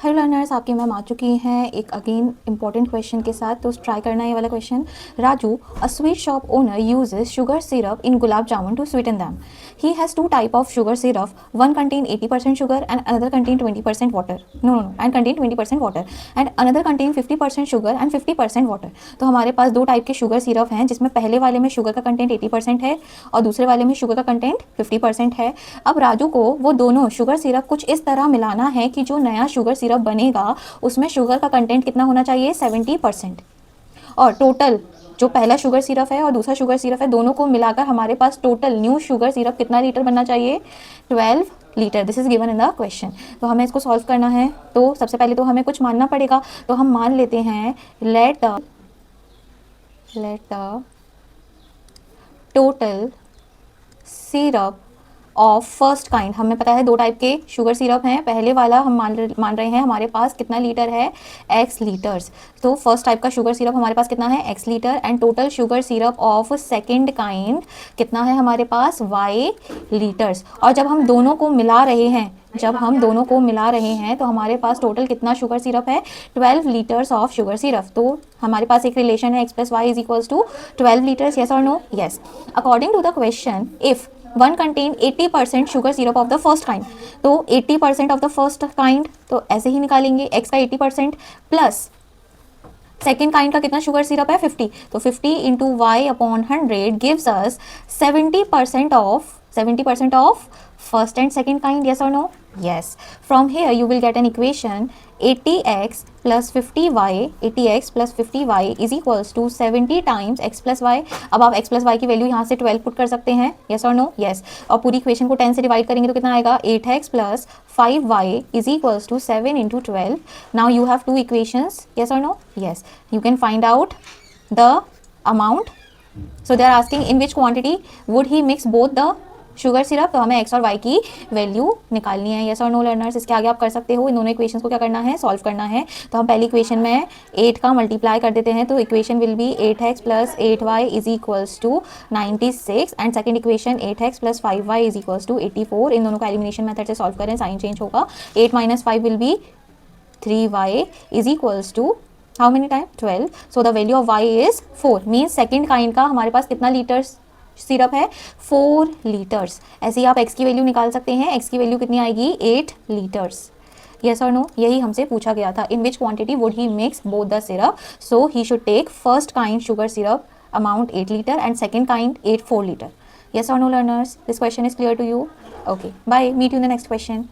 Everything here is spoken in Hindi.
हेलो लर्नर्स, आपकी मैम आ चुकी हैं एक अगेन इंपॉर्टेंट क्वेश्चन के साथ। तो ट्राई करना है ये वाला question. Raju, a sweet shop owner uses sugar syrup in gulab jamun to sweeten them. He has two type of sugar syrup. One contain 80% sugar and another contain 20% water. No, and contain 20% water. And another contain 50% sugar and 50% water. तो हमारे पास दो टाइप के शुगर सिरप हैं, जिसमें पहले वाले में शुगर का कंटेंट 80% है और दूसरे वाले में शुगर का कंटेंट 50% है। अब राजू को वो दोनों शुगर सिरप कुछ इस तरह मिलाना है कि जो नया शुगर सिरप बनेगा उसमें शुगर का कंटेंट कितना होना चाहिए, 70%। और टोटल जो पहला शुगर सिरप है और दूसरा शुगर सिरप है, दोनों को मिलाकर हमारे पास टोटल न्यू शुगर सिरप कितना लीटर बनना चाहिए, 12 litre. This is given in the question. तो हमें इसको सॉल्व करना है। तो सबसे पहले तो हमें कुछ मानना पड़ेगा। तो हम मान लेते हैं let the total syrup of first kind, हमें पता है दो टाइप के शुगर सिरप हैं। पहले वाला हम मान रहे हैं हमारे पास कितना लीटर है, x लीटर्स। तो फर्स्ट टाइप का शुगर सिरप हमारे पास कितना है, x litre. And total sugar syrup of second kind कितना है हमारे पास, y लीटर्स। और जब हम दोनों को मिला रहे हैं तो हमारे पास टोटल कितना शुगर सिरप है, 12 लीटर्स ऑफ शुगर सिरप। तो हमारे पास एक रिलेशन है, x plus y is equals to 12 litres. Yes और no? Yes. According to the question, if one contain 80% sugar syrup of the first kind, तो 80% ऑफ द फर्स्ट काइंड तो ऐसे ही निकालेंगे, x का 80% प्लस सेकेंड काइंड का कितना शुगर सिरप है, 50। तो 50 into y upon 100 gives us 70% of first and second kind. Yes or no? Yes. From here you will get an equation 80x plus 50y is equals to 70 times x plus y. अब आप x plus y की वैल्यू यहाँ से 12 पुट कर सकते हैं। Yes or no? Yes. और पूरी इक्वेशन को 10 से डिवाइड करेंगे तो कितना आएगा, 8x plus 5y is equals to 7 into 12. Now you have two equations. Yes or no? Yes. You can find out the amount. So they are asking in which quantity would he mix both the sugar syrup. तो हमें x और y की वैल्यू निकालनी है। यस और नो लर्नर्स? इसके आगे आप कर सकते हो, इन दोनों इक्वेशंस को क्या करना है, सॉल्व करना है। तो हम पहली इक्वेशन में 8 का मल्टीप्लाई कर देते हैं, तो equation will be 8x plus 8y is equals to 96। And second equation 8x plus 5y is equals to 84। इन दोनों का एलिमिनेशन मेथड से सॉल्व करें, साइन चेंज होगा। 8 minus 5 will be 3y is equals to how many time, 12। So the value of y is 4। Means second kind का हमारे पास कितना लीटर्स सिरप है, 4 लीटर्स। ऐसे ही आप x की वैल्यू निकाल सकते हैं। x की वैल्यू कितनी आएगी, 8 लीटर्स। यस और नो? यही हमसे पूछा गया था, in which quantity would he mix both the syrup. So he should take first kind sugar syrup amount 8 litre and second kind 4 litre. Yes और no learners? This question is clear to you? Okay, bye, meet you in the next question.